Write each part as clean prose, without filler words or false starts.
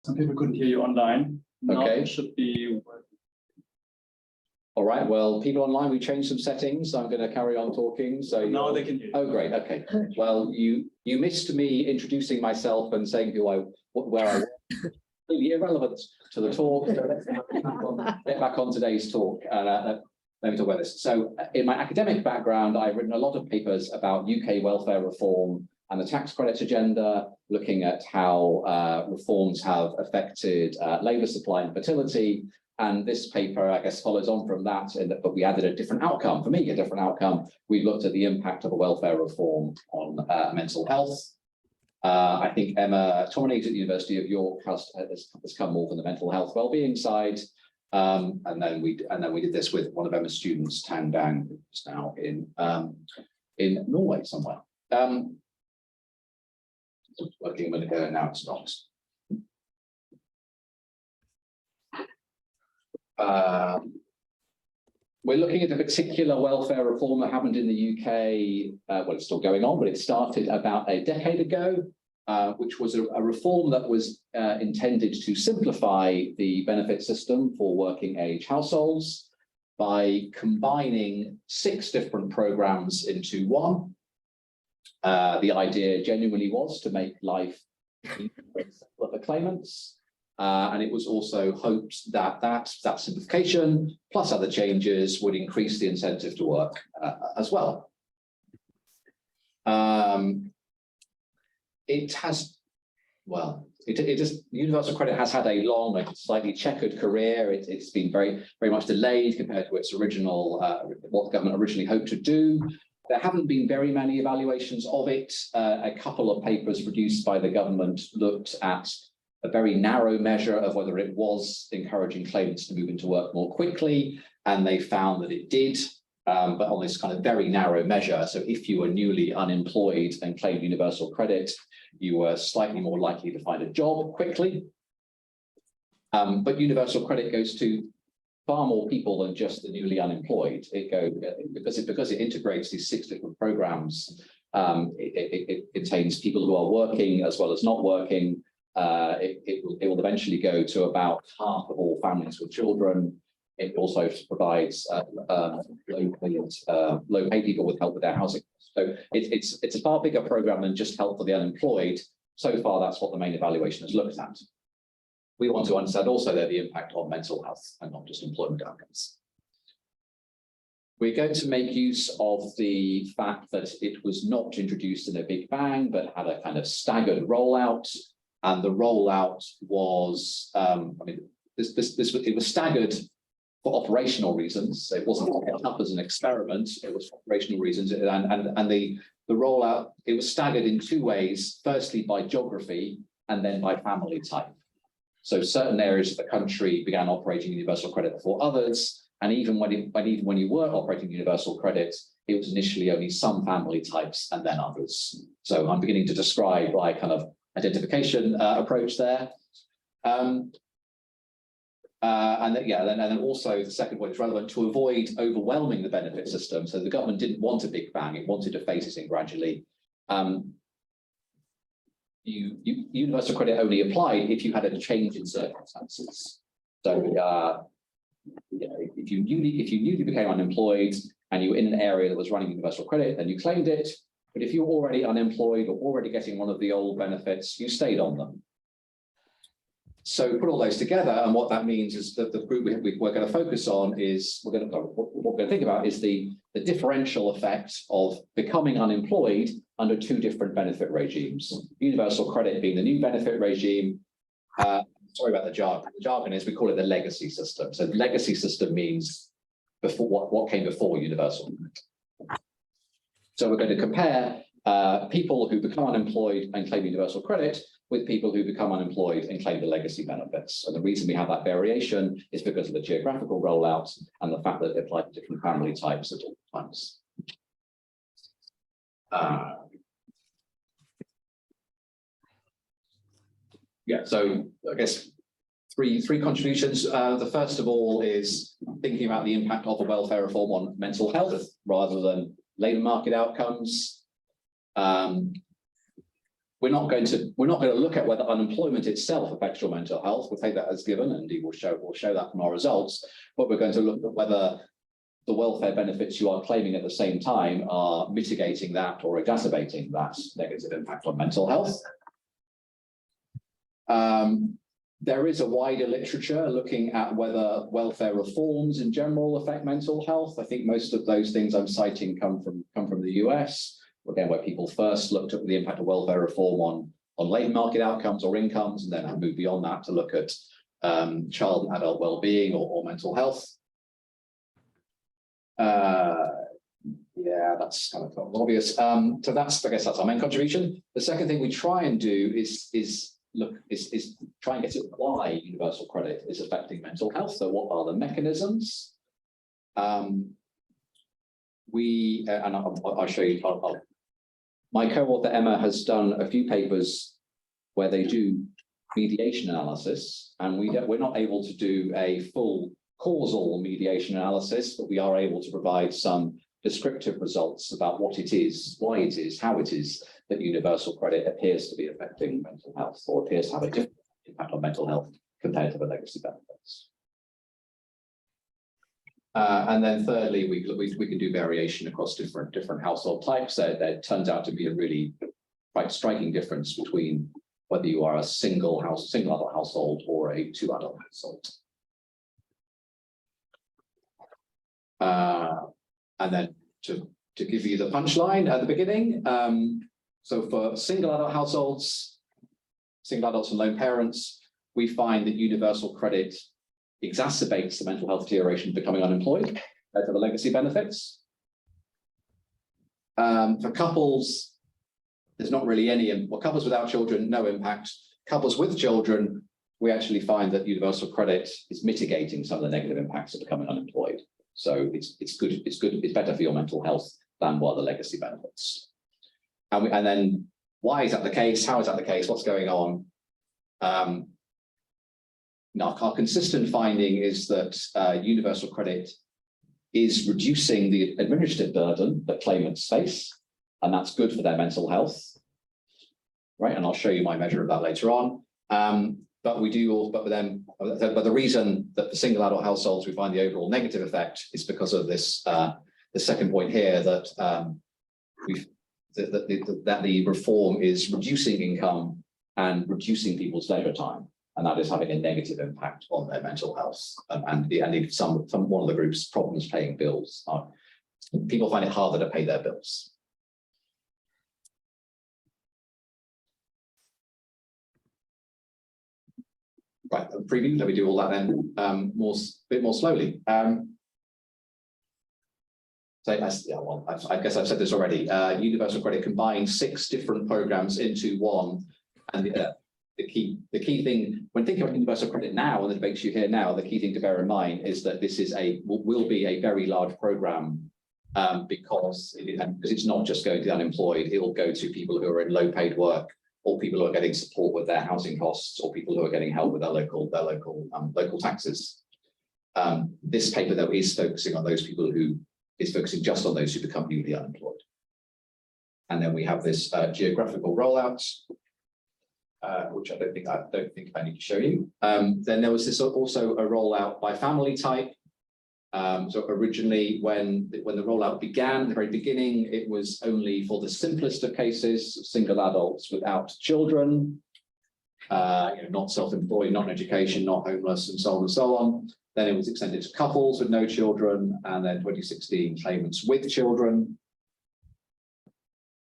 Some people couldn't hear you online. Now Okay. it should be. All right, well, people online, we changed some settings. I'm going to carry on talking. So Now they can hear you. Oh, great. Okay. Well, you missed me introducing myself and saying where I was. Really irrelevant to the talk. So let's get back on today's talk. Let me talk about this. So in my academic background, I've written a lot of papers about UK welfare reform and the tax credits agenda, looking at how reforms have affected labour supply and fertility. And this paper, I guess, follows on from that, but we added a different outcome. For me, a different outcome. We looked at the impact of a welfare reform on mental health. I think Emma Tominey at the University of York has come more from the mental health wellbeing side. And then we did this with one of Emma's students, Tan Dang, who's now in Norway somewhere. Working a minute ago, now it's not. We're looking at a particular welfare reform that happened in the UK. Well, it's still going on, but it started about a decade ago, which was a reform that was intended to simplify the benefit system for working age households by combining 6 different programs into one. The idea genuinely was to make life easier for claimants. And it was also hoped that that simplification plus other changes would increase the incentive to work as well. Universal Credit has had a long and slightly checkered career. It's been very much delayed compared to its original, what the government originally hoped to do. There haven't been very many evaluations of it. A couple of papers produced by the government looked at a very narrow measure of whether it was encouraging claimants to move into work more quickly, and they found that it did, but on this kind of very narrow measure. So if you were newly unemployed and claimed universal credit, you were slightly more likely to find a job quickly. But universal credit goes to far more people than just the newly unemployed. Because it integrates these 6 different programs. It contains people who are working as well as not working. It will eventually go to about half of all families with children. It also provides low-paid people with help with their housing. So it's a far bigger program than just help for the unemployed. So far, that's what the main evaluation has looked at. We want to understand also the impact on mental health and not just employment outcomes. We're going to make use of the fact that it was not introduced in a big bang, but had a kind of staggered rollout. And the rollout was, it was staggered for operational reasons. So it wasn't set up as an experiment. It was for operational reasons. And the rollout, it was staggered in 2 ways. Firstly, by geography, and then by family type. So certain areas of the country began operating universal credit before others. And even when you were operating universal credit, it was initially only some family types and then others. So I'm beginning to describe my kind of identification approach there. And then also the second point is relevant to avoid overwhelming the benefit system. So the government didn't want a big bang, it wanted to phase it in gradually. Universal credit only applied if you had a change in circumstances. So if you newly became unemployed and you were in an area that was running universal credit, then you claimed it. But if you were already unemployed or already getting one of the old benefits, you stayed on them. So put all those together, and what that means is that the group we're going to focus on is what we're going to think about is the differential effect of becoming unemployed under 2 different benefit regimes. Universal credit being the new benefit regime. Sorry about the jargon. The jargon is we call it the legacy system. So the legacy system means before what came before universal credit. So we're going to compare people who become unemployed and claim universal credit with people who become unemployed and claim the legacy benefits. And the reason we have that variation is because of the geographical rollout and the fact that it applies to different family types at all times. So I guess three contributions. The first of all is thinking about the impact of a welfare reform on mental health rather than labour market outcomes. we're not going to look at whether unemployment itself affects your mental health. We'll take that as given, and we'll show that from our results. But we're going to look at whether the welfare benefits you are claiming at the same time are mitigating that or exacerbating that negative impact on mental health. There is a wider literature looking at whether welfare reforms in general affect mental health. I think most of those things I'm citing come from the US, again, where people first looked at the impact of welfare reform on labour market outcomes or incomes, and then have moved beyond that to look at child and adult well-being or mental health. Yeah, that's kind of obvious. So I guess that's our main contribution. The second thing we try and do is try and get at why universal credit is affecting mental health. So what are the mechanisms? I'll show you. My co-author Emma has done a few papers where they do mediation analysis, and we're not able to do a full causal mediation analysis, but we are able to provide some descriptive results about what it is, why it is, how it is that universal credit appears to be affecting mental health, or appears to have a different impact on mental health compared to the legacy benefits. And then thirdly, we can do variation across different household types. There turns out to be a really quite striking difference between whether you are a single adult household or a 2-adult household. And then to give you the punchline at the beginning, so for single adult households, single adults and lone parents, we find that universal credit exacerbates the mental health deterioration of becoming unemployed compared to the legacy benefits. For couples, there's not really any, well, couples without children, no impact. Couples with children, we actually find that universal credit is mitigating some of the negative impacts of becoming unemployed. So it's better for your mental health than what are the legacy benefits. And then why is that the case? How is that the case? What's going on? Now, our consistent finding is that universal credit is reducing the administrative burden that claimants face, and that's good for their mental health, right? And I'll show you my measure of that later on. But the reason that for single adult households we find the overall negative effect is because of this the second point here, that that the reform is reducing income and reducing people's leisure time, and that is having a negative impact on their mental health. And one of the group's problems paying bills. People find it harder to pay their bills. Right, preview, let me do all that then bit more slowly. I guess I've said this already. Universal credit combines 6 different programs into one, and the key thing when thinking about universal credit now and the debates you hear now, the key thing to bear in mind is that this is will be a very large program because it's not just going to the unemployed. It will go to people who are in low-paid work, or people who are getting support with their housing costs, or people who are getting help with their local taxes. This paper, though, is focusing on those people just on those who become newly unemployed. And then we have this geographical rollout, which I don't think I need to show you. Then there was this also a rollout by family type. So originally, when the rollout began, at the very beginning, it was only for the simplest of cases, single adults without children, not self-employed, not in education, not homeless, and so on and so on. Then it was extended to couples with no children, and then 2016, claimants with children.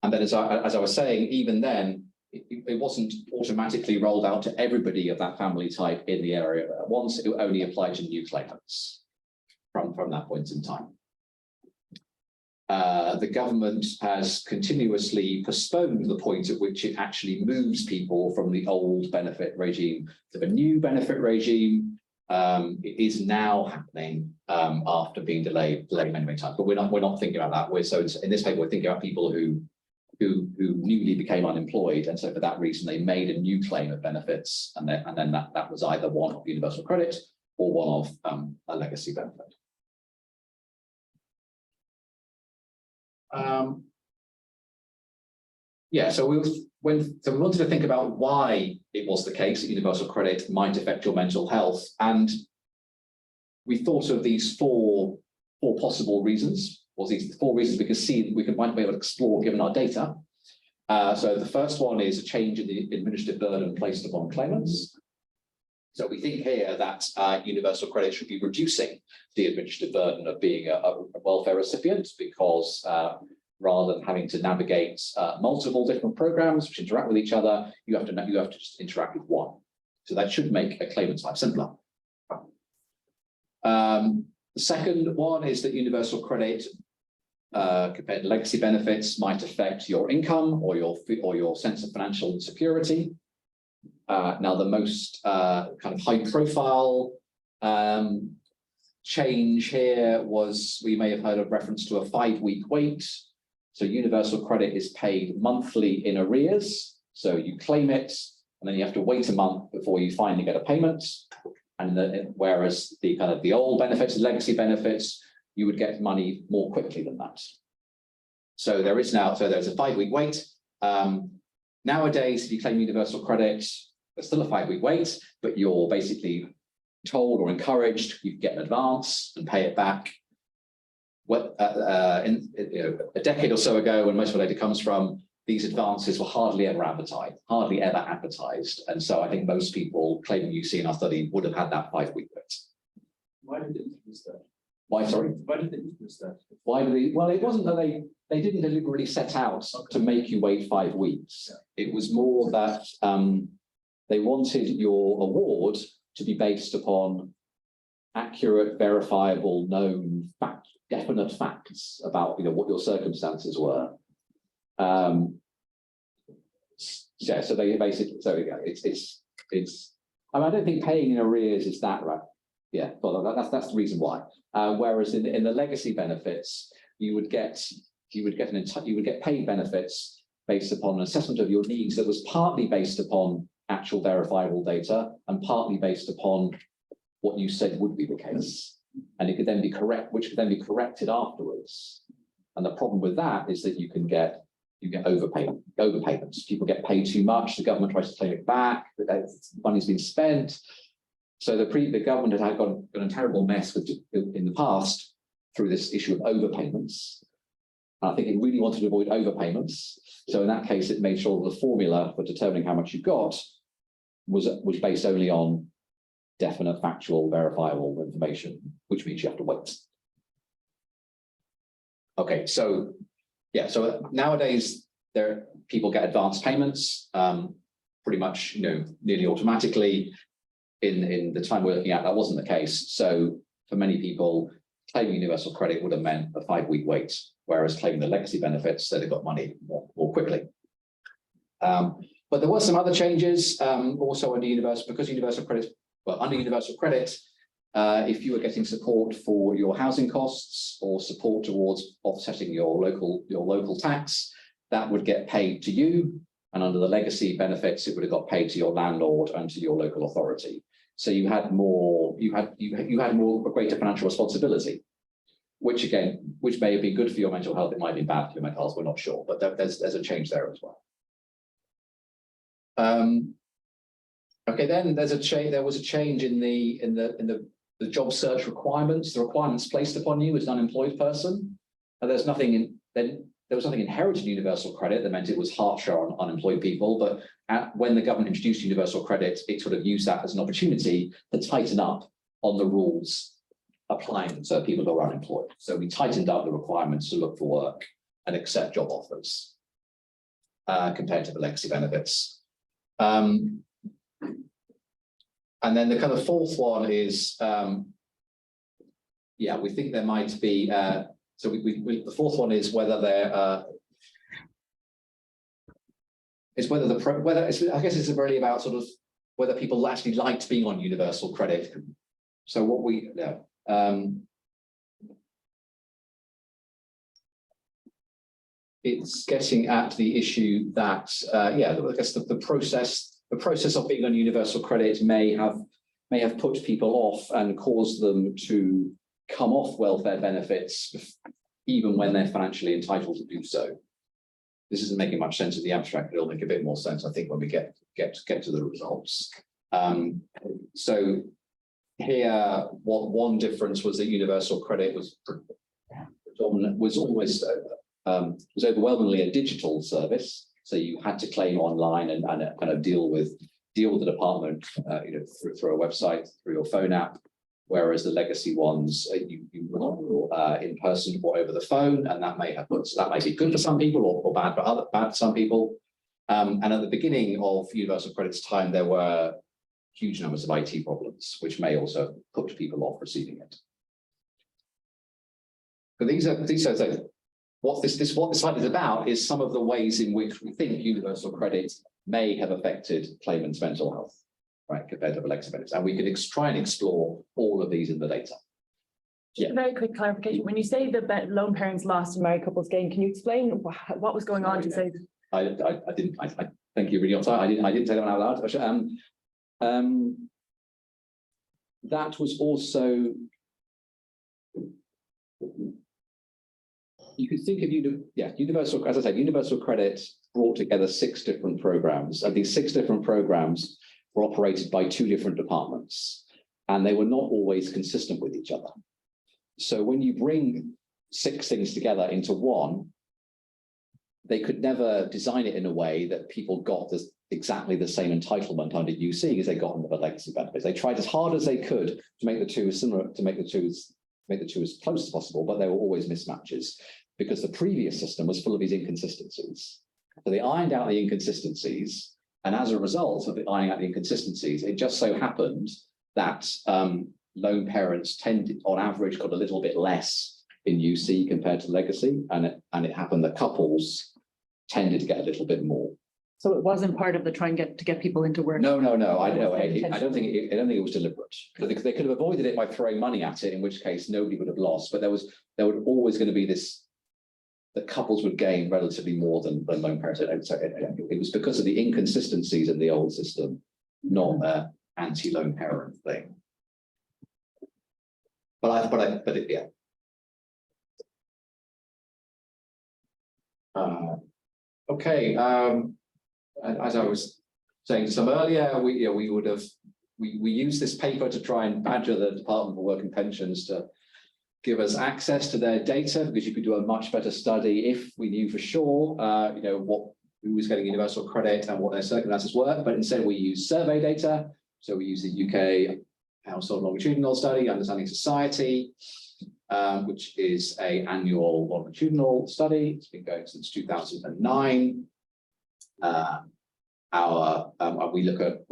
And then, as I was saying, even then, it wasn't automatically rolled out to everybody of that family type in the area at once. It only applied to new claimants from that point in time. The government has continuously postponed the point at which it actually moves people from the old benefit regime to the new benefit regime. It is now happening after being delayed many times, but we're not thinking about that. In this paper, we're thinking about people who newly became unemployed, and so for that reason they made a new claim of benefits, and then that was either one of universal credit or one of a legacy benefit. Yeah, so we wanted to think about why it was the case that universal credit might affect your mental health, and we thought of these four possible reasons, or these 4 reasons might be able to explore given our data. So the first one is a change in the administrative burden placed upon claimants. So we think here that universal credit should be reducing the administrative burden of being a welfare recipient, because rather than having to navigate multiple different programs which interact with each other, you have to just interact with one. So that should make a claimant's life simpler. The second one is that universal credit compared to legacy benefits might affect your income or your sense of financial insecurity. Now, the most kind of high-profile change here was, we may have heard of reference to a 5-week wait. So universal credit is paid monthly in arrears. So you claim it, and then you have to wait a month before you finally get a payment. And whereas the old benefits, legacy benefits, you would get money more quickly than that. So there's a 5-week wait. Nowadays, if you claim universal credit, there's still a 5-week wait, but you're basically told or encouraged you get an advance and pay it back. A decade or so ago, when most of the data comes from, these advances were hardly ever advertised. And so I think most people claiming UC in our study would have had that 5-week wait. Why did they introduce that? Why, sorry? Why did they introduce that? Why did they? Well, it wasn't that they didn't deliberately set out to make you wait 5 weeks. Yeah. It was more that they wanted your award to be based upon accurate, verifiable, known, definite facts about what your circumstances were. Yeah, so they basically, so yeah, it's. I mean, I don't think paying in arrears is that right. Yeah, well, that's the reason why. Whereas in the legacy benefits, you would get paid benefits based upon an assessment of your needs that was partly based upon actual verifiable data and partly based upon what you said would be the case, and it could then be corrected afterwards. And the problem with that is that you get overpayments. People get paid too much. The government tries to claim it back. Money's been spent. So the government had got a terrible mess in the past through this issue of overpayments. And I think it really wanted to avoid overpayments. So in that case, it made sure that the formula for determining how much you got was based only on definite, factual, verifiable information, which means you have to wait. Okay, so yeah, so nowadays people get advance payments pretty much nearly automatically. In the time we're looking at, that wasn't the case. So for many people, claiming universal credit would have meant a 5-week wait, whereas claiming the legacy benefits, they'd have got money more quickly. But there were some other changes also under universal credit. Well, under universal credit, if you were getting support for your housing costs or support towards offsetting your local tax, that would get paid to you. And under the legacy benefits, it would have got paid to your landlord and to your local authority. So you had a greater financial responsibility, which may have been good for your mental health. It might have been bad for your mental health. We're not sure, but there's a change there as well. Okay, then there was a change in the job search requirements, the requirements placed upon you as an unemployed person. And there was nothing inherent in universal credit that meant it was harsher on unemployed people, but when the government introduced universal credit, it sort of used that as an opportunity to tighten up on the rules applying to people who are unemployed. So we tightened up the requirements to look for work and accept job offers compared to the legacy benefits. And then the kind of fourth one is, yeah, we think there might be, so the fourth one is whether there I guess it's really about sort of whether people actually liked being on universal credit. So what it's getting at the issue that yeah, I guess the process of being on universal credit may have put people off and caused them to come off welfare benefits even when they're financially entitled to do so. this isn't making much sense in the abstract, but it'll make a bit more sense, I think, when we get to the results. So here, one difference was that universal credit was almost was overwhelmingly a digital service. So you had to claim online and kind of deal with the department, through a website, through your phone app. Whereas the legacy ones, you were in person or over the phone, and that may be good for some people or bad for some people. And at the beginning of universal credit's time, there were huge numbers of IT problems, which may also put people off receiving it. But what this slide is about is some of the ways in which we think universal credit may have affected claimants' mental health, right, compared to the legacy benefits. And we could try and explore all of these in the data. Just a very quick clarification. When you say that lone parents lost and married couples gained, can you explain what was going on to say? I didn't. I thank you, really. I didn't say that one out loud. That was also. You could think of universal, as I said, universal credit brought together 6 different programs, and these 6 different programs were operated by 2 different departments, and they were not always consistent with each other. So when you bring 6 things together into one, they could never design it in a way that people got exactly the same entitlement under UC as they got under the legacy benefits. They tried as hard as they could to make the two as similar, to make the two as close as possible, but there were always mismatches because the previous system was full of these inconsistencies. So they ironed out the inconsistencies, and as a result of ironing out the inconsistencies, it just so happened that lone parents on average, got a little bit less in UC compared to legacy, and it happened that couples tended to get a little bit more. So it wasn't part of the try and get people into work. No. I don't think it was deliberate. So they could have avoided it by throwing money at it, in which case nobody would have lost. But there would always going to be this. The couples would gain relatively more than lone parents. So it was because of the inconsistencies in the old system, not an anti-lone parent thing. Yeah. Okay. As I was saying some earlier, we used this paper to try and badger the Department for Work and Pensions to give us access to their data, because you could do a much better study if we knew for sure, who was getting universal credit and what their circumstances were. But instead, we use survey data. So we use the UK Household Longitudinal Study, Understanding Society, which is an annual longitudinal study. It's been going since 2009. We look at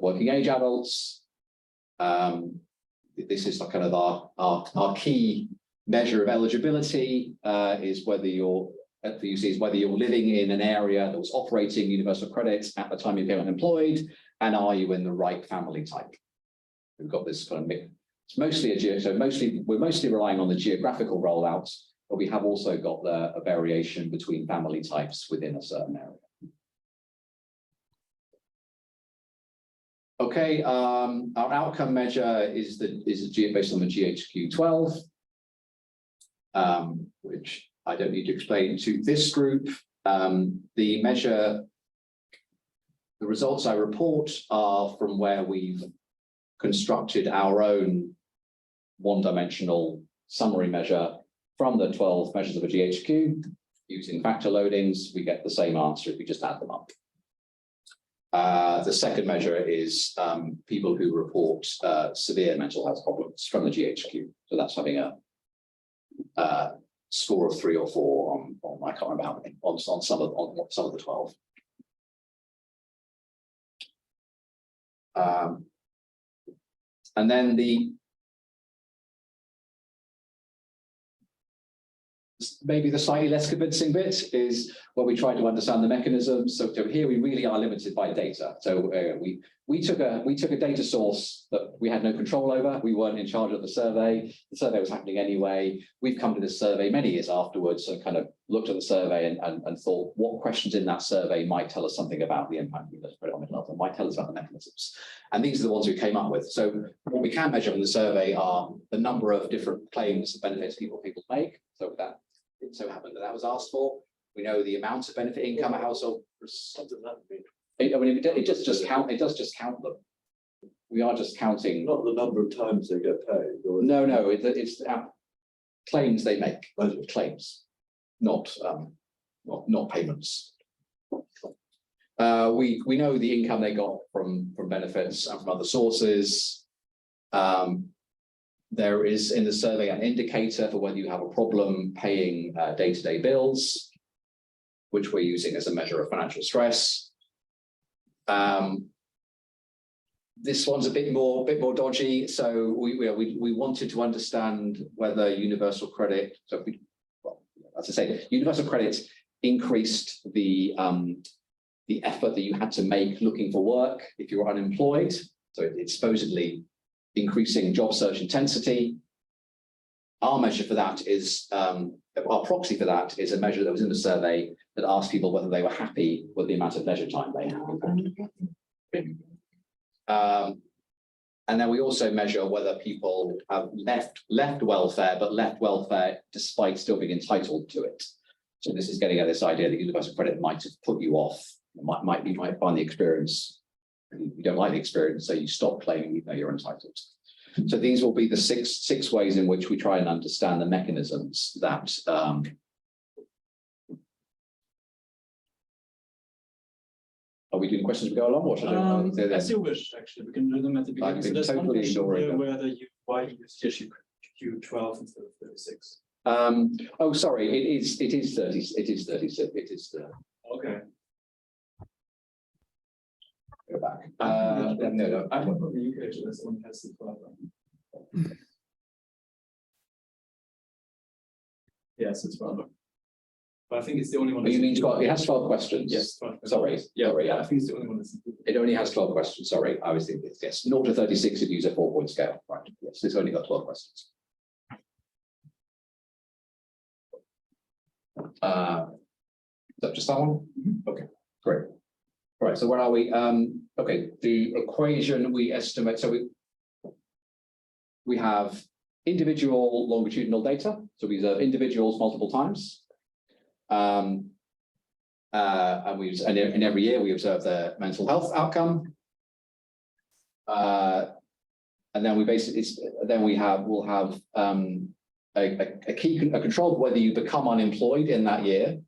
working age adults. This is kind of our key measure of eligibility, is whether you're living in an area that was operating universal credit at the time you became unemployed, and are you in the right family type? We've got this kind of mix. It's mostly we're mostly relying on the geographical rollout, but we have also got a variation between family types within a certain area. Okay, our outcome measure is based on the GHQ-12, which I don't need to explain to this group. The results I report are from where we've constructed our own one-dimensional summary measure from the 12 measures of a GHQ. Using factor loadings, we get the same answer if we just add them up. The second measure is people who report severe mental health problems from the GHQ. So that's having a score of 3 or 4 on I can't remember how many, on some of the 12. And then maybe the slightly less convincing bit is where we try to understand the mechanisms. So here we really are limited by data. So we took a data source that we had no control over. We weren't in charge of the survey. The survey was happening anyway. We've come to this survey many years afterwards and kind of looked at the survey and thought what questions in that survey might tell us something about the impact of universal credit on mental health and might tell us about the mechanisms. And these are the ones we came up with. So what we can measure in the survey are the number of different claims and benefits people make. So that it so happened that was asked for. We know the amount of benefit income a household. What does that mean? I mean, it does just count. It does just count them. We are just counting. Not the number of times they get paid. Or No, it's claims they make. Claims, not payments. We know the income they got from benefits and from other sources. There is in the survey an indicator for whether you have a problem paying day-to-day bills, which we're using as a measure of financial stress. This one's a bit more dodgy. So we wanted to understand whether universal credit. So as I say, universal credit increased the effort that you had to make looking for work if you were unemployed. So it's supposedly increasing job search intensity. Our measure for that is, our proxy for that is a measure that was in the survey that asked people whether they were happy with the amount of leisure time they had. And then we also measure whether people have left welfare, but left welfare despite still being entitled to it. So this is getting at this idea that universal credit might have put you off. You might find the experience, you don't like the experience, so you stop claiming even though you're entitled. So these will be the six ways in which we try and understand the mechanisms that are we doing questions as we go along, or should I? As you wish, actually, we can do them at the beginning. So there's one question here whether why you issue Q12 instead of 36. Oh, sorry, it is 30. It is 36. It is okay. Go back. No. I think from the UK, this one has the 12. Yes, it's 12. But I think it's the only one. You mean 12? It has 12 questions. Yes, 12 questions. Sorry. Yeah, sorry, yeah. I think it's the only one that's included. It only has 12 questions. Sorry, I was thinking yes. 0 to 36 if you use a 4-point scale. Right. Yes, it's only got 12 questions. Is that just that one? Mm-hmm. Okay, great. All right, so where are we? Okay, the equation we estimate, so we have individual longitudinal data, so we observe individuals multiple times. And every year we observe their mental health outcome. And then we basically, we'll have a control of whether you become unemployed in that year.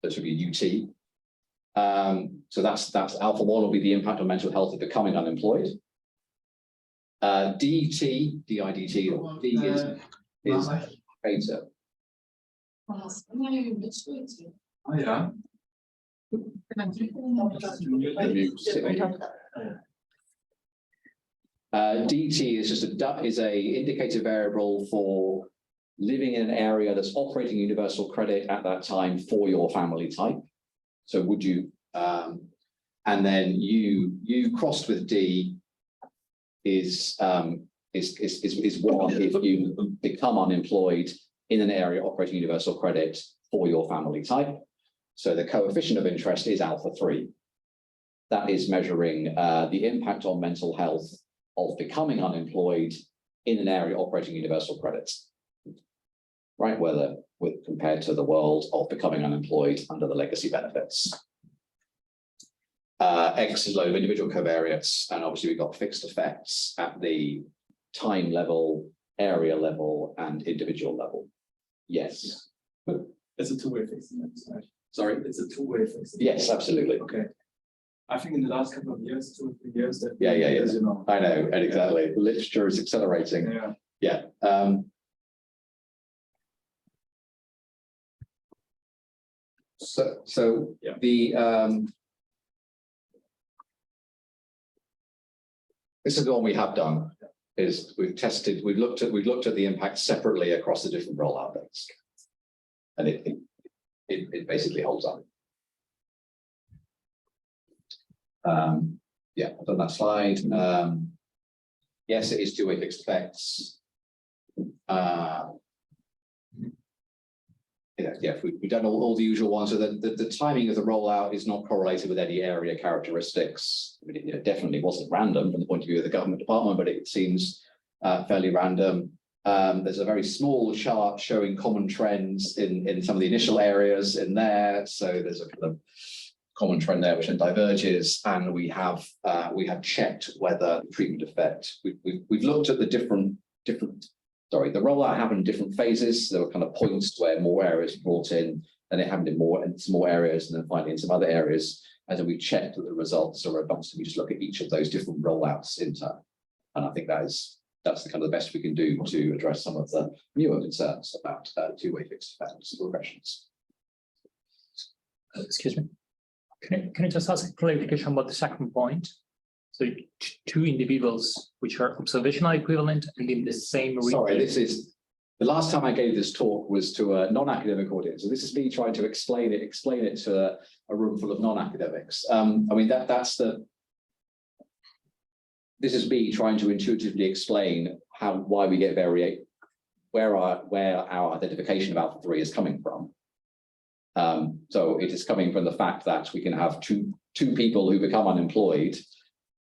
That should be UT. So that's alpha 1 will be the impact on mental health of becoming unemployed. DIDT is beta. Oh yeah. DT is just a indicator variable for living in an area that's operating universal credit at that time for your family type. So would you, and then you crossed with D is 1 if you become unemployed in an area operating universal credit for your family type. So the coefficient of interest is alpha 3. That is measuring the impact on mental health of becoming unemployed in an area operating universal credits, right? Whether compared to the world of becoming unemployed under the legacy benefits. X is load of individual covariates, and obviously we've got fixed effects at the time level, area level, and individual level. Yes. It's a two-way fixing. Sorry? It's a two-way fixing. Yes, absolutely. Okay. I think in the last couple of years, 2 or 3 years, that Yeah. as you know. I know, and exactly. The literature is accelerating. Yeah. So yeah. This is the one we have done. Is we've looked at the impact separately across the different rollout dates, and it basically holds up. Yeah, I've done that slide. Yes, it is two-way fixed effects. Yeah, we've done all the usual ones. So the timing of the rollout is not correlated with any area characteristics. I mean, it definitely wasn't random from the point of view of the government department, but it seems fairly random. There's a very small chart showing common trends in some of the initial areas in there. So there's a kind of common trend there which then diverges, and we have checked whether the treatment effect. We've looked at the different. Sorry, the rollout happened in different phases. There were kind of points where more areas brought in, and it happened in some more areas, and then finally in some other areas. And then we checked that the results are robust, and we just look at each of those different rollouts in turn. And I think that's the kind of the best we can do to address some of the newer concerns about two-way fixed effects regressions. Excuse me. Can I just ask a clarification about the second point? So two individuals which are observational equivalent and in the same region. Sorry, this is the last time I gave this talk was to a non-academic audience. So this is me trying to explain it to a room full of non-academics. I mean, this is me trying to intuitively explain why we get where our identification of alpha 3 is coming from. So it is coming from the fact that we can have two people who become unemployed.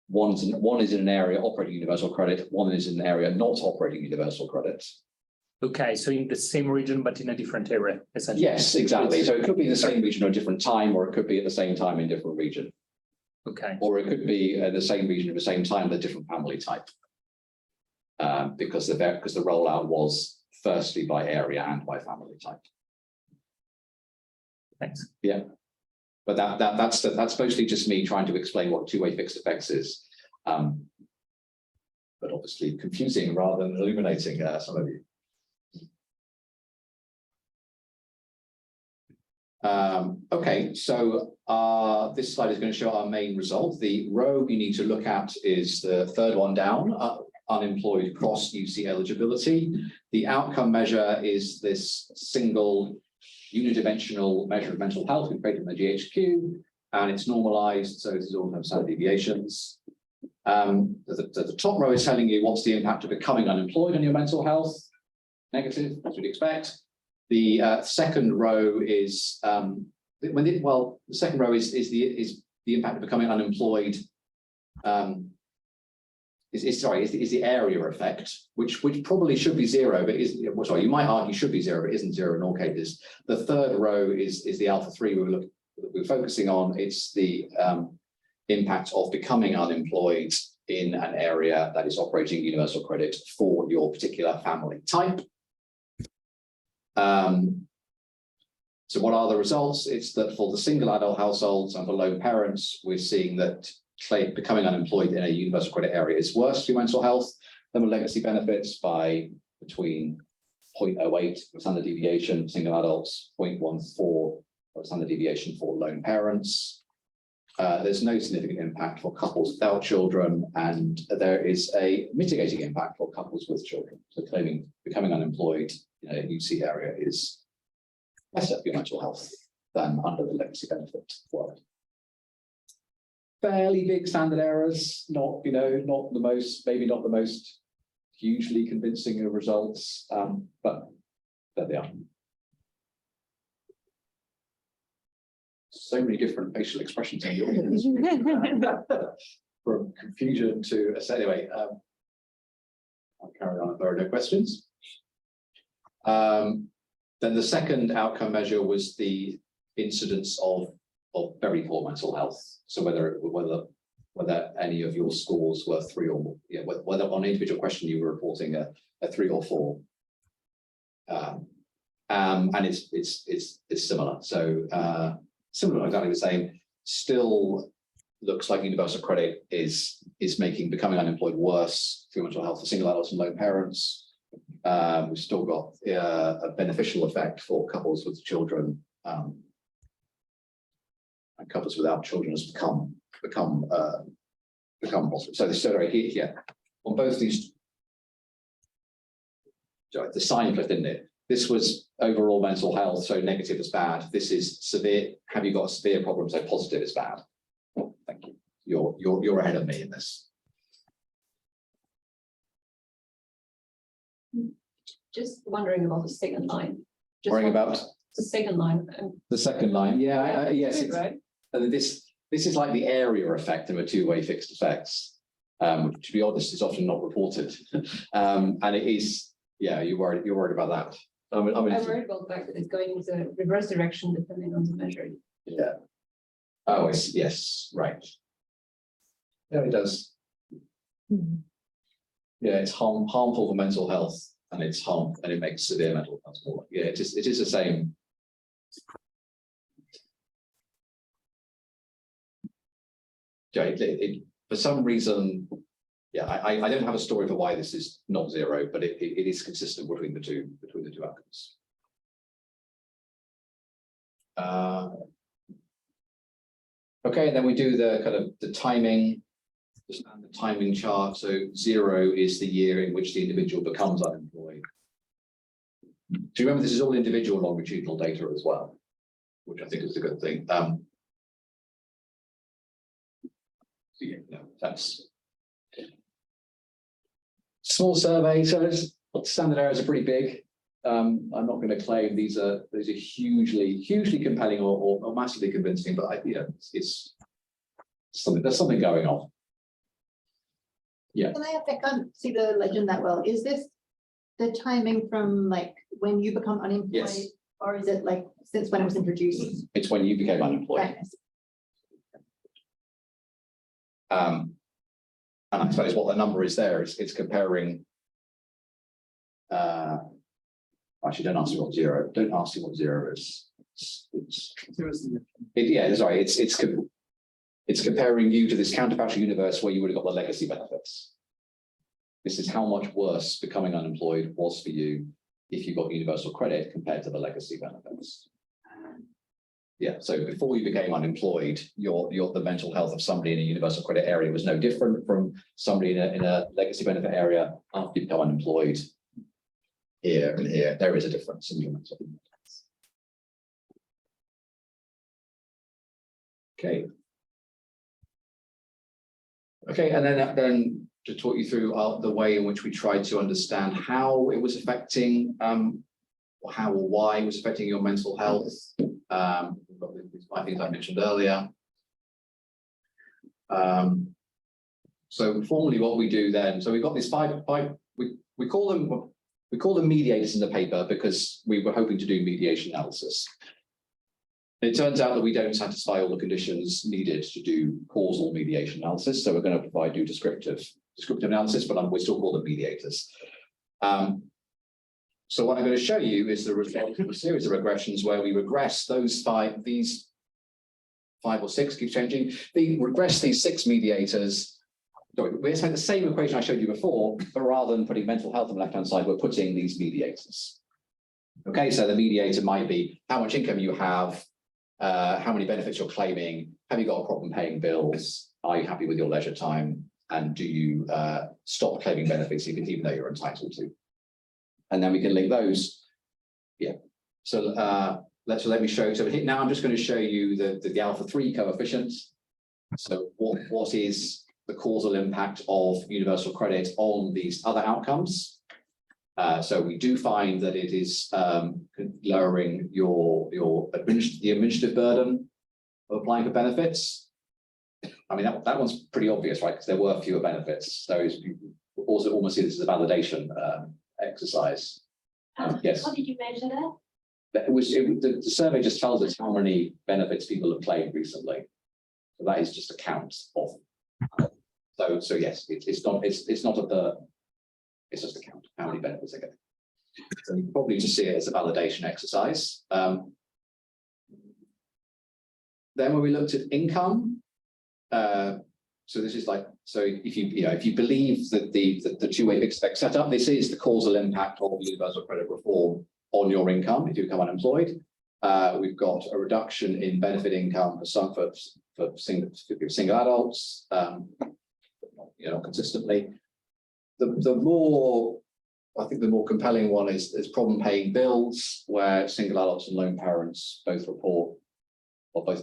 One is in an area operating universal credit, one is in an area not operating universal credit. Okay, so in the same region, but in a different area, essentially. Yes, exactly. So it could be the same region at a different time, or it could be at the same time in a different region. Okay. Or it could be the same region at the same time, but a different family type. Because the rollout was firstly by area and by family type. Thanks. Yeah. But that's mostly just me trying to explain what two-way fixed effects is. But obviously confusing rather than illuminating some of you. Okay, so this slide is going to show our main result. The row you need to look at is the third one down, unemployed cross UC eligibility. The outcome measure is this single unidimensional measure of mental health we created in the GHQ, and it's normalized, so this is all standard deviations. The top row is telling you what's the impact of becoming unemployed on your mental health. Negative, as you'd expect. The second row is the second row is the impact of becoming unemployed. Is the area effect, which probably should be zero, but you might argue should be zero, but isn't zero in all cases. The third row is the alpha 3 we're focusing on. It's the impact of becoming unemployed in an area that is operating universal credit for your particular family type. So what are the results? It's that for the single adult households and for lone parents, we're seeing that becoming unemployed in a universal credit area is worse for your mental health than with legacy benefits by between 0.08 for standard deviation, single adults, 0.14 for standard deviation for lone parents. There's no significant impact for couples without children, and there is a mitigating impact for couples with children. So claiming becoming unemployed in a UC area is better for your mental health than under the legacy benefit world. Fairly big standard errors, maybe not the most hugely convincing of results, but there they are. So many different facial expressions in the audience. From confusion to anyway. I'll carry on if there are no questions. Then the second outcome measure was the incidence of very poor mental health. So whether any of your scores were 3 or more, whether on an individual question you were reporting a 3 or 4. And it's similar. So similar, exactly the same. Still looks like universal credit is making becoming unemployed worse for mental health for single adults and lone parents. We've still got a beneficial effect for couples with children, and couples without children has become positive. So here on both these, the sign cliff, didn't it? This was overall mental health, so negative is bad. This is severe. Have you got a severe problem? So positive is bad. Oh, thank you. You're ahead of me in this. Just wondering about the second line. Worrying about the second line. The second line, yeah, yes. Right. And this is like the area effect of a two-way fixed effects, which, to be honest, is often not reported. And it is, Yeah, you're worried about that. I mean, I'm worried about the fact that it's going in the reverse direction depending on the measure. yeah. Oh, yes, right. Yeah, it does. Mhm. Yeah, it's harmful for mental health, and it makes severe mental health more. Yeah, it is the same. Yeah, for some reason, yeah, I don't have a story for why this is not zero, but it is consistent between the two outcomes. Okay, and then we do the kind of the timing, the standard timing chart. So 0 is the year in which the individual becomes unemployed. Do you remember this is all individual longitudinal data as well, which I think is a good thing. So yeah, no, that's small survey. So standard errors are pretty big. I'm not going to claim these are hugely compelling or massively convincing, but it's something, there's something going on. Yeah. Can I can't see the legend that well. Is this the timing from like when you become unemployed? Yes. Or is it like since when it was introduced? It's when you became unemployed. Right. And I suppose what the number is there is it's comparing. Actually, don't ask me what 0. Don't ask me what 0 is. Sorry. It's comparing you to this counterfactual universe where you would have got the legacy benefits. This is how much worse becoming unemployed was for you if you got universal credit compared to the legacy benefits. Yeah, so before you became unemployed, the mental health of somebody in a universal credit area was no different from somebody in a legacy benefit area. After you become unemployed, here and here, there is a difference in your mental health. Okay. Okay, and then to talk you through the way in which we tried to understand how it was affecting, or how or why it was affecting your mental health. We've got these 5 things I mentioned earlier. So formally, what we do then, so we've got these five we call them mediators in the paper because we were hoping to do mediation analysis. It turns out that we don't satisfy all the conditions needed to do causal mediation analysis, so we're going to provide you descriptive analysis, but we still call them mediators. So what I'm going to show you is the result of a series of regressions where we regress these 5 or 6, keep changing. We regress these 6 mediators. We're taking the same equation I showed you before, but rather than putting mental health on the left-hand side, we're putting these mediators. Okay, so the mediator might be how much income you have, how many benefits you're claiming, have you got a problem paying bills, are you happy with your leisure time, and do you stop claiming benefits even though you're entitled to? And then we can link those. Yeah. So let me show. So now I'm just going to show you the alpha 3 coefficient. So what is the causal impact of universal credit on these other outcomes? So we do find that it is lowering the administrative burden of applying for benefits. I mean, that one's pretty obvious, right? Because there were fewer benefits. So you also almost see this as a validation exercise. Yes. How did you measure that? The survey just tells us how many benefits people have claimed recently. So that is just a count of. So yes, it's not it's just a count of how many benefits they're getting. So you probably just see it as a validation exercise. Then when we looked at income, so this is like, so if you believe that the two-way fixed effect setup, this is the causal impact of universal credit reform on your income if you become unemployed. We've got a reduction in benefit income for single adults, consistently. The more compelling one is problem paying bills, where single adults and lone parents both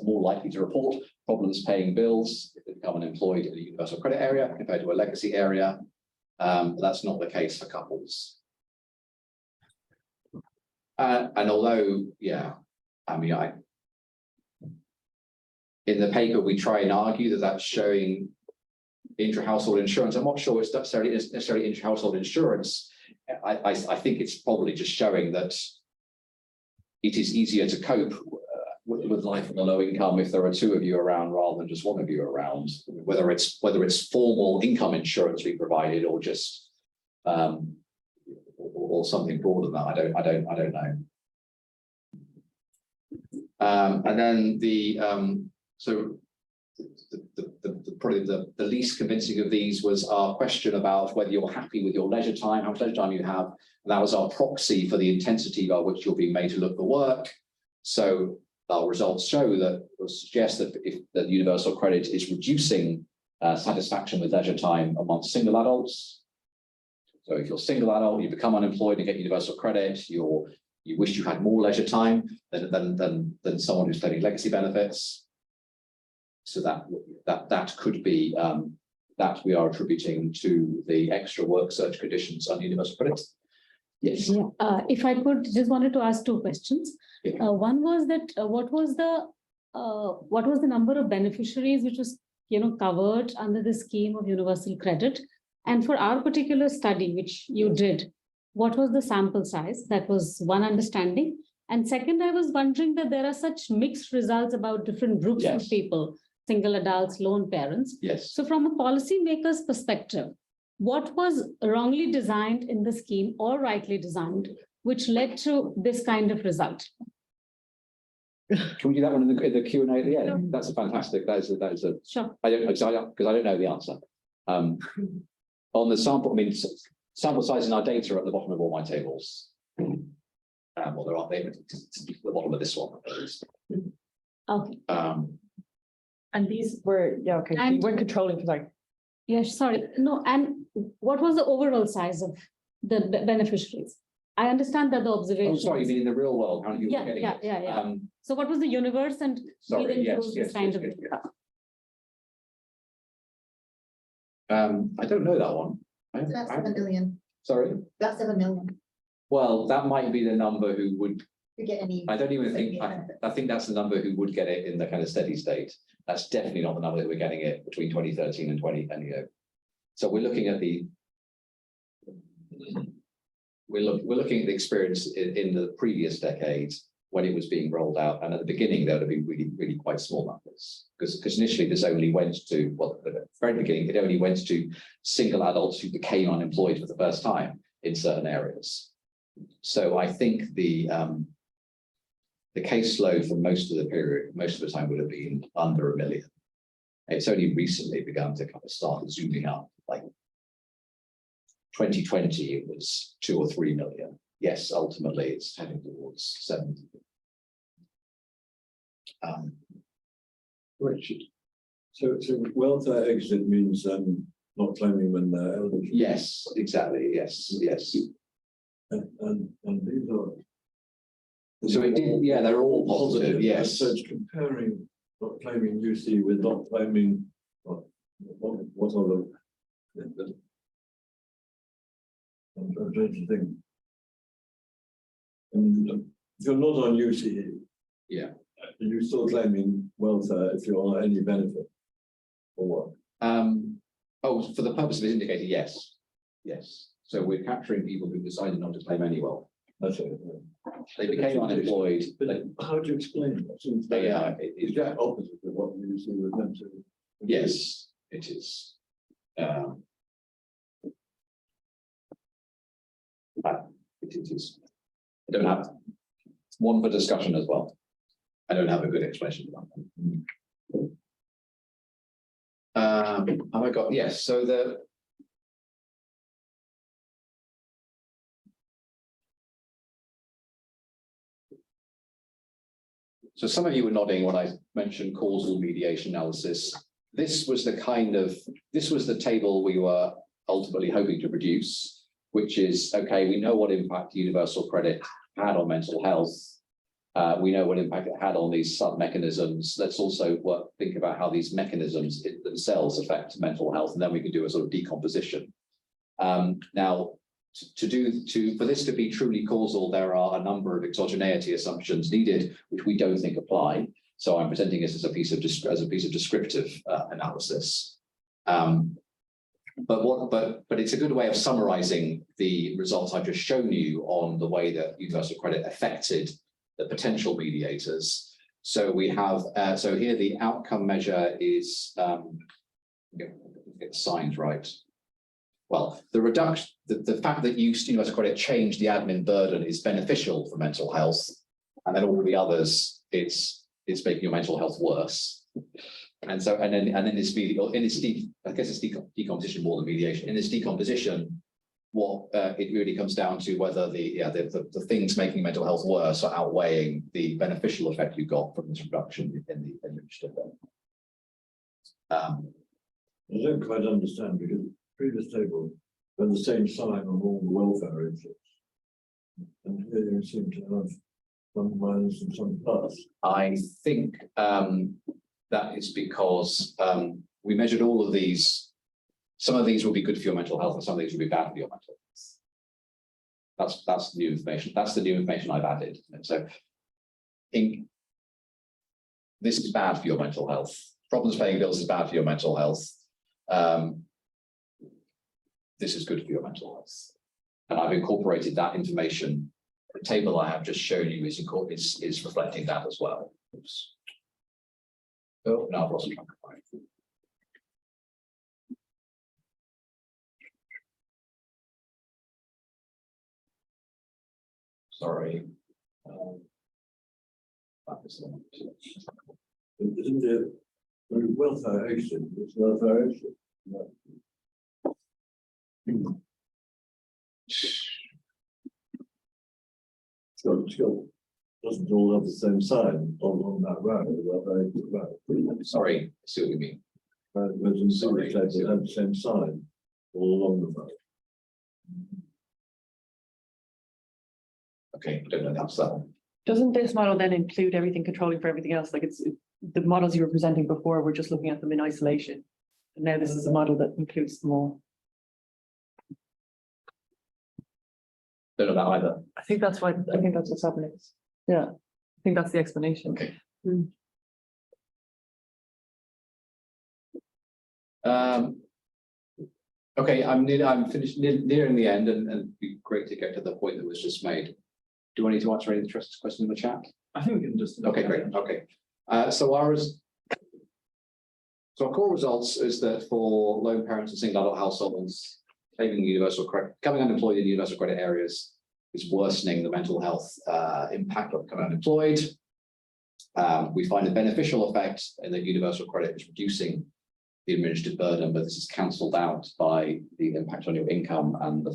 more likely to report problems paying bills if they become unemployed in a universal credit area compared to a legacy area. That's not the case for couples. And although, in the paper we try and argue that that's showing intra-household insurance. I'm not sure it's necessarily intra-household insurance I think it's probably just showing that it is easier to cope with life on a low income if there are two of you around rather than just one of you around. Whether it's formal income insurance we provided or just or something broader than that, I don't know. And then probably the least convincing of these was our question about whether you're happy with your leisure time, how much leisure time you have. And that was our proxy for the intensity by which you're being made to look for work. So our results show that, or suggest that if the universal credit is reducing satisfaction with leisure time amongst single adults. So if you're a single adult, you become unemployed and get universal credit, you wish you had more leisure time than someone who's claiming legacy benefits. So that could be that we are attributing to the extra work search conditions on universal credit. Yes. Yeah, if I could, just wanted to ask two questions. Yeah. One was that what was the number of beneficiaries which was covered under the scheme of universal credit, and for our particular study which you did, what was the sample size? That was one understanding. And second, I was wondering that there are such mixed results about different groups Yes. of people, single adults, lone parents. Yes. So from a policymaker's perspective, what was wrongly designed in the scheme or rightly designed, which led to this kind of result? Can we do that one in the Q&A at the end? Sure. That's a fantastic. That is a. Sure. Because I don't know the answer. On the sample, I mean, sample size in our data are at the bottom of all my tables. Well, there aren't they at the bottom of this one. Okay. And these were, yeah, okay, so you And- weren't controlling for like, Yes, sorry. No, and what was the overall size of the beneficiaries? I understand that the Oh, observation. sorry, you mean in the real world? How many people are getting it? Yeah. So what was the universe, and Sorry, we then yes, chose yes, this kind yes, of yes, yes. data? I don't know that one. That's 7 million. Sorry. That's 7 million. Well, that might be the number who would. To get any. I don't even think. I think that's the number who would get it in the kind of steady state. That's definitely not the number that we're getting it between 2013 and 20. So we're looking at the. We're looking at the experience in the previous decades when it was being rolled out, and at the beginning there would have been really quite small numbers because initially this only went to, well, at the very beginning it only went to single adults who became unemployed for the first time in certain areas. So I think the caseload for most of the period, most of the time would have been under 1 million. It's only recently begun to kind of start zooming up, like 2020, it was 2 or 3 million. Yes, ultimately it's heading towards 70. Richard. So welfare exit means not claiming when they're eligible. Yes, exactly. Yes. And these are. So it did, yeah, they're all positive, yes. So it's comparing not claiming UC with not claiming what are the I'm trying to think. If you're not on UC, Yeah. You're still claiming welfare if you're on any benefit or what? Oh, for the purpose of this indicator, yes. Yes. So we're capturing people who decided not to claim any wealth. That's it. They became unemployed. But how do you explain that? Seems very- Is that opposite of what you see with them? Yes, it is. It is. I don't have one for discussion as well. I don't have a good explanation for that. Have I got, yes, so so some of you were nodding when I mentioned causal mediation analysis. This was the table we were ultimately hoping to produce, which is, okay, we know what impact universal credit had on mental health. We know what impact it had on these sub-mechanisms. Let's also think about how these mechanisms themselves affect mental health, and then we can do a sort of decomposition. Now, for this to be truly causal, there are a number of exogeneity assumptions needed, which we don't think apply. So I'm presenting this as a piece of descriptive analysis. But it's a good way of summarizing the results I've just shown you on the way that universal credit affected the potential mediators. So we have, so here the outcome measure is, get the signs right. Well, the reduction, the fact that universal credit changed the admin burden is beneficial for mental health, and then all the others, it's making your mental health worse. And so, and then in this I guess it's decomposition more than mediation. In this decomposition, what it really comes down to whether the things making mental health worse are outweighing the beneficial effect you got from this reduction in the initiative. I don't quite understand, because the previous table had the same sign on all the welfare exits. And here you seem to have some minus and some plus. I think that is because we measured all of these. Some of these will be good for your mental health, and some of these will be bad for your mental health. That's new information. That's the new information I've added. And so, this is bad for your mental health. Problems paying bills is bad for your mental health. This is good for your mental health, and I've incorporated that information. The table I have just shown you is reflecting that as well. Oops. Oh, now I've lost track of mine. Sorry. That is the one. Isn't it welfare exit? It's welfare exit. Still doesn't all have the same sign on that road. Welfare exit road. Sorry, I see what you mean. Whereas in the Sorry. table, they have the same sign all along the road. Okay, I don't know the answer to that one. Doesn't this model then include everything controlling for everything else? Like the models you were presenting before, we're just looking at them in isolation. And now this is a model that includes them all. Don't know that either. I think that's what's happening. Yeah, I think that's the explanation. Okay. Hmm. Okay, I'm finished nearing the end, and it'd be great to get to the point that was just made. Do I need to answer any interesting questions in the chat? I think we can just. Okay, great. Okay. So our core results is that for lone parents and single adult households, claiming universal credit, becoming unemployed in universal credit areas is worsening the mental health impact of becoming unemployed. We find a beneficial effect in that universal credit is reducing the administrative burden, but this is cancelled out by the impact on your income and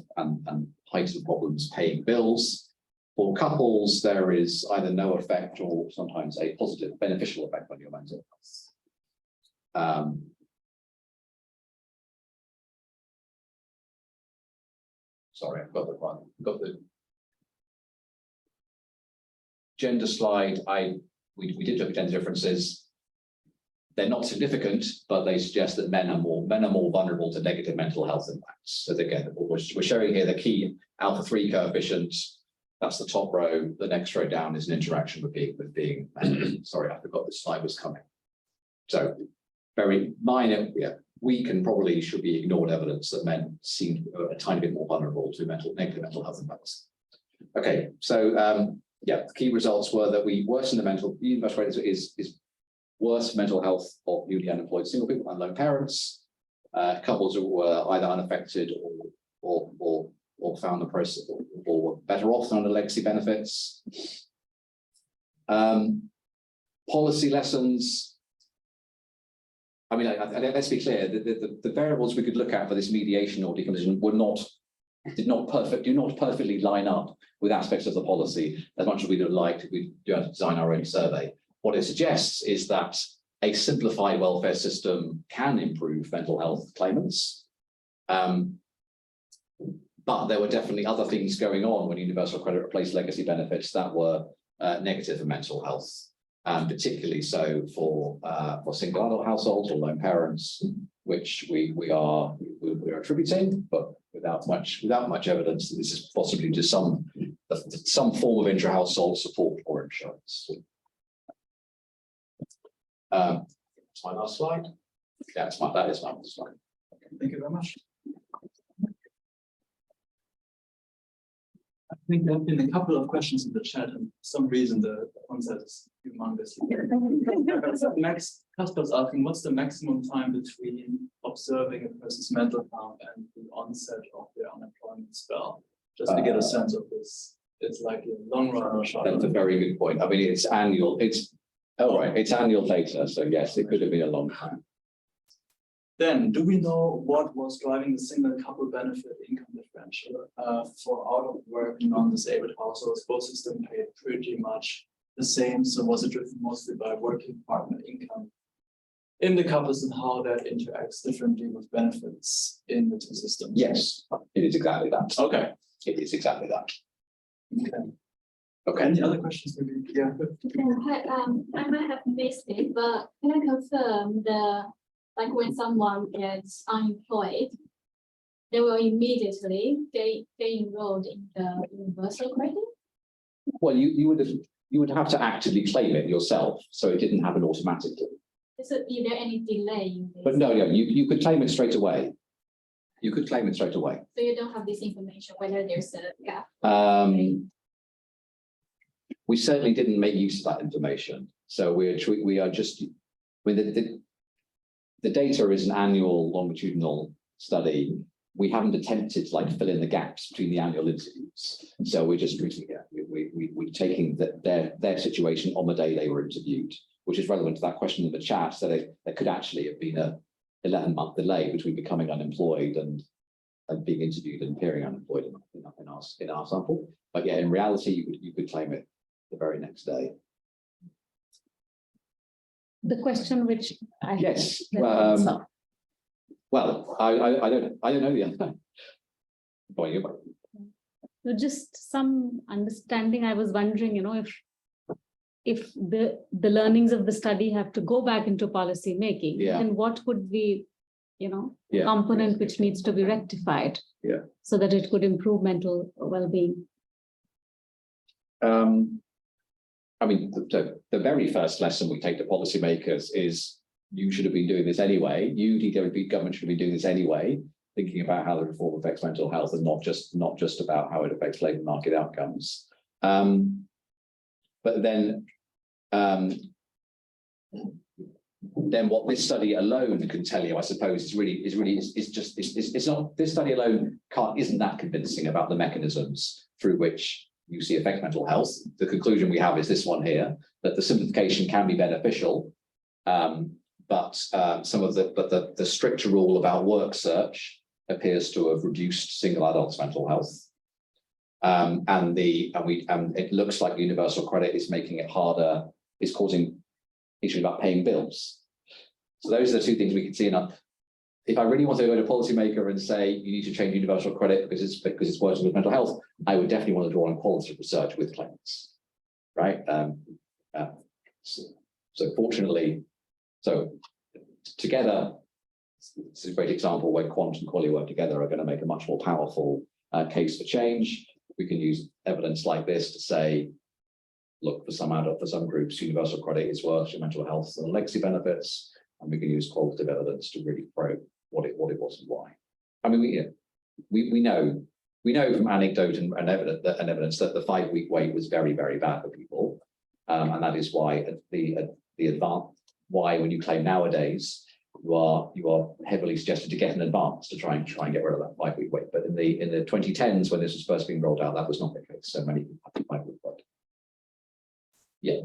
heightened problems paying bills. For couples, there is either no effect or sometimes a positive, beneficial effect on your mental health. Sorry, I've got the gender slide. We did look at gender differences. They're not significant, but they suggest that men are more vulnerable to negative mental health impacts. So again, we're showing here the key alpha-3 coefficient. That's the top row. The next row down is an interaction with being. Sorry, I forgot this slide was coming. So very minor. Yeah, weak and probably should be ignored evidence that men seem a tiny bit more vulnerable to negative mental health impacts. Okay, so yeah, the key results were that we worsen the universal credit is worse mental health of newly unemployed single people and lone parents, couples who were either unaffected or found the process or were better off than under legacy benefits. Policy lessons. I mean, let's be clear, the variables we could look at for this mediation or decomposition do not perfectly line up with aspects of the policy as much as we would like. We do have to design our own survey. What it suggests is that a simplified welfare system can improve mental health claimants. But there were definitely other things going on when universal credit replaced legacy benefits that were negative for mental health, particularly so for single adult households or lone parents, which we are attributing, but without much evidence that this is possibly just some form of intra-household support or insurance. That's my last slide. Yeah, that is my last slide. Thank you very much. I think there have been a couple of questions in the chat, and for some reason the onset is humongous. Max Casper's asking, what's the maximum time between observing a person's mental health and the onset of their unemployment spell? Just to get a sense of this. It's like a long run or short. That's a very good point. I mean, it's annual, it's annual data. So yes, it could have been a long time. Then, do we know what was driving the single couple benefit income differential for out of work non-disabled households? Both systems paid pretty much the same. So was it driven mostly by working partner income in the couples and how that interacts differently with benefits in the two systems? Yes, it is exactly that. Okay. It is exactly that. Okay. Okay. Any other questions? Maybe? Yeah. Hi, I might have missed it, but can I confirm like when someone is unemployed, they will immediately get enrolled in the universal credit? Well, you would have to actively claim it yourself, so it didn't happen automatically. Is there any delay in this? But no, you could claim it straight away. You could claim it straight away. So you don't have this information, whether there's a gap? We certainly didn't make use of that information. So we are just, the data is an annual longitudinal study. We haven't attempted to like fill in the gaps between the annual interviews. So we're just we're taking their situation on the day they were interviewed, which is relevant to that question in the chat. So there could actually have been a 11-month delay between becoming unemployed and being interviewed and appearing unemployed in our sample. But yeah, in reality, you could claim it the very next day. The question which I Yes. Well, I don't know the answer. So just some understanding. I was wondering, if the learnings of the study have to go back into policy making, then what could be, component which needs to be rectified, so that it could improve mental well-being. I mean, the very first lesson we take to policymakers is you should have been doing this anyway. You, the government, should have been doing this anyway, thinking about how the reform affects mental health and not just about how it affects labour market outcomes. But then what this study alone can tell you, I suppose, it's not, this study alone isn't that convincing about the mechanisms through which you see affect mental health. The conclusion we have is this one here, that the simplification can be beneficial, but the stricter rule about work search appears to have reduced single adults' mental health. And it looks like universal credit is making it harder, is causing issues about paying bills. So those are the two things we can see enough. If I really want to go to a policymaker and say you need to change universal credit because it's working with mental health, I would definitely want to draw on qualitative research with claimants, right? So fortunately, together, this is a great example where quant and quality work together are going to make a much more powerful case for change. We can use evidence like this to say, look, for some groups, universal credit is worse for mental health than legacy benefits, and we can use qualitative evidence to really probe what it was and why. I mean, we know from anecdote and evidence that the 5-week wait was very, very bad for people, and that is why why when you claim nowadays you are heavily suggested to get an advance to try and get rid of that 5-week wait. But in the 2010s, when this was first being rolled out, that was not the case. So many people had 5-week wait. Yeah,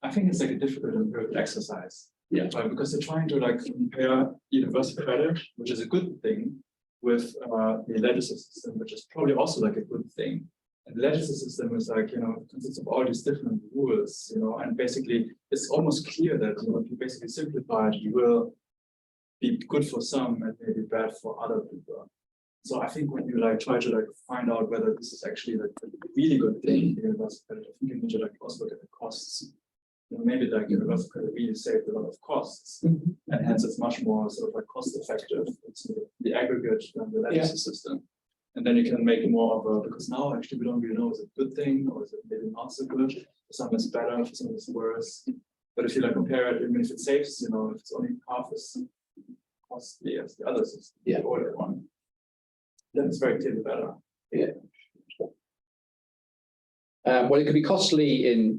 I think it's like a difficult empirical exercise. Yeah, right? Because they're trying to like compare universal credit, which is a good thing, with the legislative system, which is probably also like a good thing. And the legislative system is like, consists of all these different rules, and basically it's almost clear that, if you basically simplify it, you will be good for some and maybe bad for other people. So I think when you try to find out whether this is actually like a really good thing, universal credit, I think you need to also look at the costs. Maybe universal credit really saved a lot of costs, and hence it's much more sort of like cost effective. It's the aggregate than the legacy system. And then you can make more of a, because now actually we don't really know, is it a good thing or is it maybe not so good? For some it's better, for some it's worse. But if you compare it, even if it saves, if it's only half as costly as the other system, the older one, then it's very clearly better. Yeah. Well, it could be costly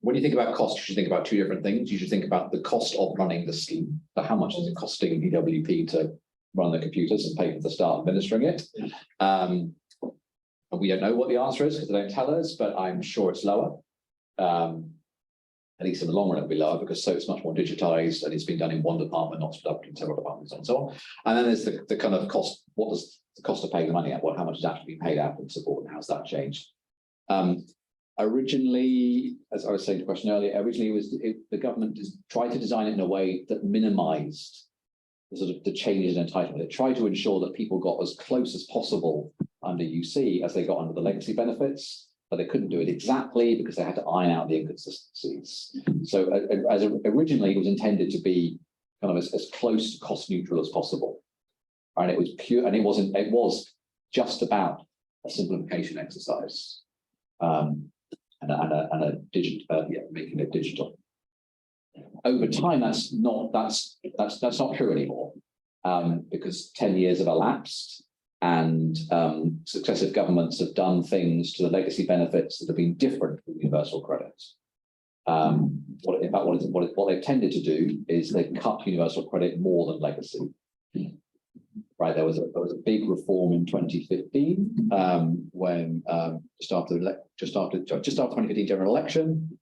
when you think about cost, you should think about two different things. You should think about the cost of running the scheme. So how much is it costing DWP to run the computers and pay for the staff administering it? And we don't know what the answer is because they don't tell us, but I'm sure it's lower. At least in the long run, it'll be lower because so it's much more digitized and it's been done in one department, not split up in several departments and so on. And then there's the kind of cost. What does the cost of paying the money out? How much is actually being paid out in support and how's that changed? Originally, as I was saying to the question earlier, the government tried to design it in a way that minimized the changes in entitlement. It tried to ensure that people got as close as possible under UC as they got under the legacy benefits, but they couldn't do it exactly because they had to iron out the inconsistencies. So originally it was intended to be kind of as close to cost neutral as possible. And it was pure, and it was just about a simplification exercise. And a digital, making it digital. Over time, that's not true anymore, because 10 years have elapsed, and successive governments have done things to the legacy benefits that have been different from universal credit. What they've tended to do is they've cut universal credit more than legacy. Right, there was a big reform in 2015 when just after the 2015 general election,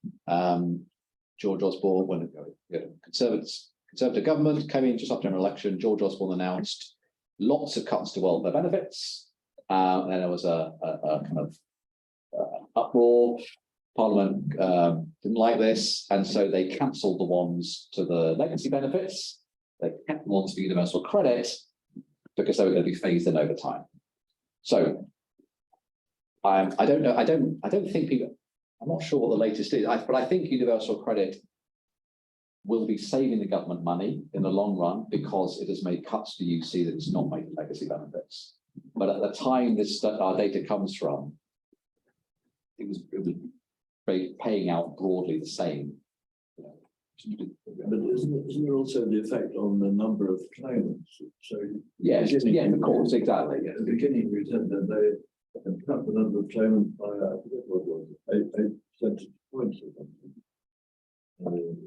George Osborne, when the Conservative government came in just after general election, George Osborne announced lots of cuts to welfare benefits. And then there was a kind of uproar. Parliament didn't like this, and so they cancelled the ones to the legacy benefits. They kept the ones for universal credit, because they were going to be phased in over time. So I don't know. I don't think people. I'm not sure what the latest is, but I think universal credit will be saving the government money in the long run because it has made cuts to UC that it's not making legacy benefits. But at the time our data comes from, it was paying out broadly the same. But isn't there also the effect on the number of claimants? So yes, yeah, of course, exactly. At the beginning, we said that they had cut the number of claimants by 8 percentage points or something.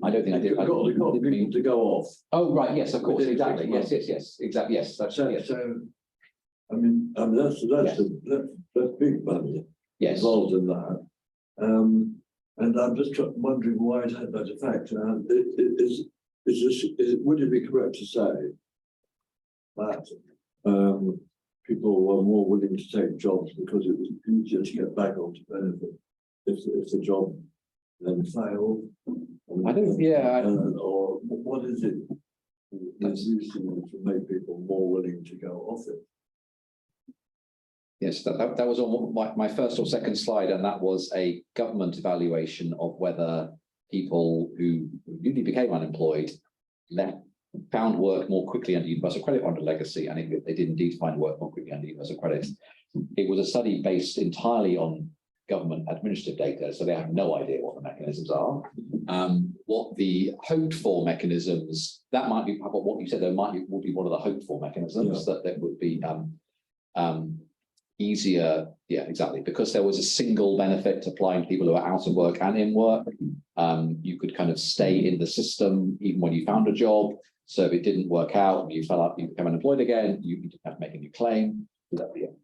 I don't think I did. Got people to go off. Oh right, yes, of course, exactly. Yes, exactly. Yes, that's so, yes. So, I mean that's big money involved in that. And I'm just wondering why it had that effect. Would it be correct to say that people were more willing to take jobs because it was easier to get back onto benefit if the job then failed? I don't. Yeah. Or what is it that's used to make people more willing to go off it? Yes, that was on my first or second slide, and that was a government evaluation of whether people who newly became unemployed found work more quickly under universal credit or under legacy, and they did indeed find work more quickly under universal credit. It was a study based entirely on government administrative data, so they have no idea what the mechanisms are. What the hoped for mechanisms, that might be what you said, would be one of the hoped for mechanisms that would be easier, yeah, exactly, because there was a single benefit applying to people who are out of work and in work. You could kind of stay in the system even when you found a job. So if it didn't work out and you fell out, you became unemployed again, you didn't have to make a new claim.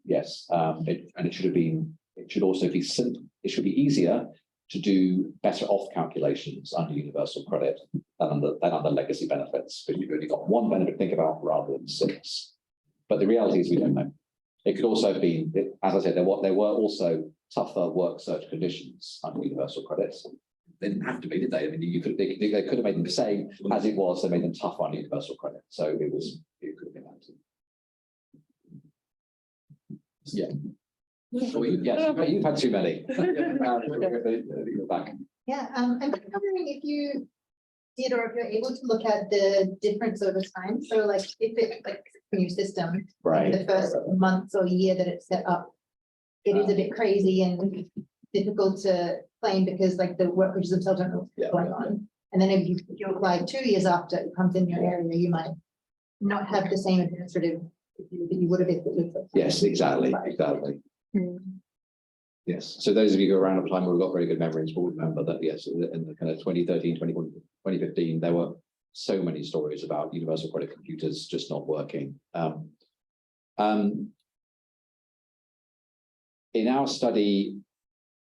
Yes, it should have been. It should also be simple. It should be easier to do better off calculations under universal credit than under legacy benefits. But you've only got one benefit to think about rather than 6. But the reality is we don't know. It could also be, as I said, there were also tougher work search conditions under universal credits. They didn't have to be, did they? I mean, they could have made them the same as it was. They made them tougher on universal credit, so it could have been that. Yeah. Yes, but you've had too many. Back. Yeah, I'm wondering if you did or if you're able to look at the difference over time. So like if it's like a new system, right, the first month or year that it's set up, it is a bit crazy and difficult to claim because like the workers themselves don't know what's going on. And then if you apply 2 years after it comes in your area, you might not have the same administrative that you would have if it was. Yes, exactly. Yes, so those of you who are around at the time who have got very good memories will remember that, yes, in the kind of 2013, 2015, there were so many stories about universal credit computers just not working. In our study,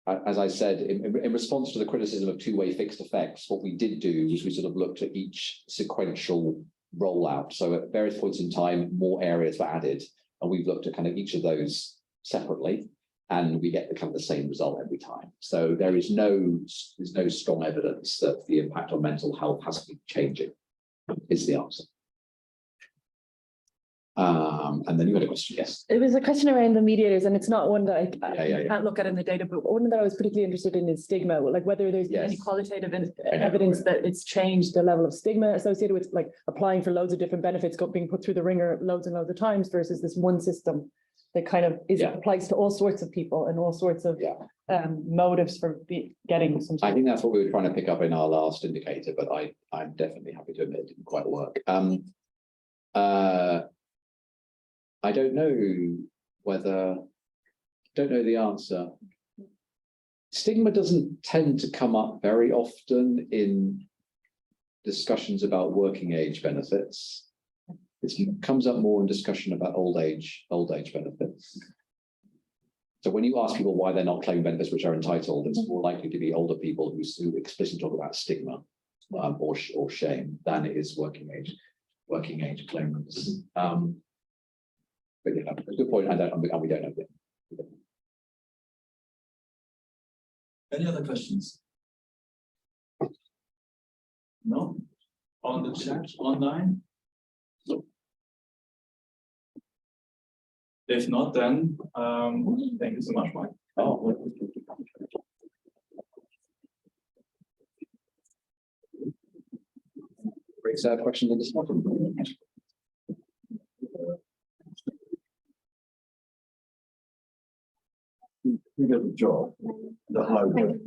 as I said, in response to the criticism of two-way fixed effects, what we did do was we sort of looked at each sequential rollout. So at various points in time, more areas were added, and we've looked at kind of each of those separately, and we get the kind of the same result every time. So there's no strong evidence that the impact on mental health has been changing, is the answer. And then you had a question, yes. It was a question around the mediators, and it's not one that I Yeah. can't look at in the data, but one that I was particularly interested in is stigma, like whether there's been any Yes. qualitative evidence that it's changed the level of stigma associated with like applying for loads of different benefits, being put through the ringer loads and loads of times versus this one system that kind of applies to all sorts of people and all sorts of motives for getting some. I think that's what we were trying to pick up in our last indicator, but I'm definitely happy to admit it didn't quite work. I don't know the answer. Stigma doesn't tend to come up very often in discussions about working age benefits. It comes up more in discussion about old age benefits. So when you ask people why they're not claiming benefits which are entitled, it's more likely to be older people who explicitly talk about stigma or shame than it is working age claimants. But yeah, a good point. We don't know. Any other questions? No? On the chat online? No. If not, then thank you so much, Mike. Great set of questions on this one. We get the job. The high work.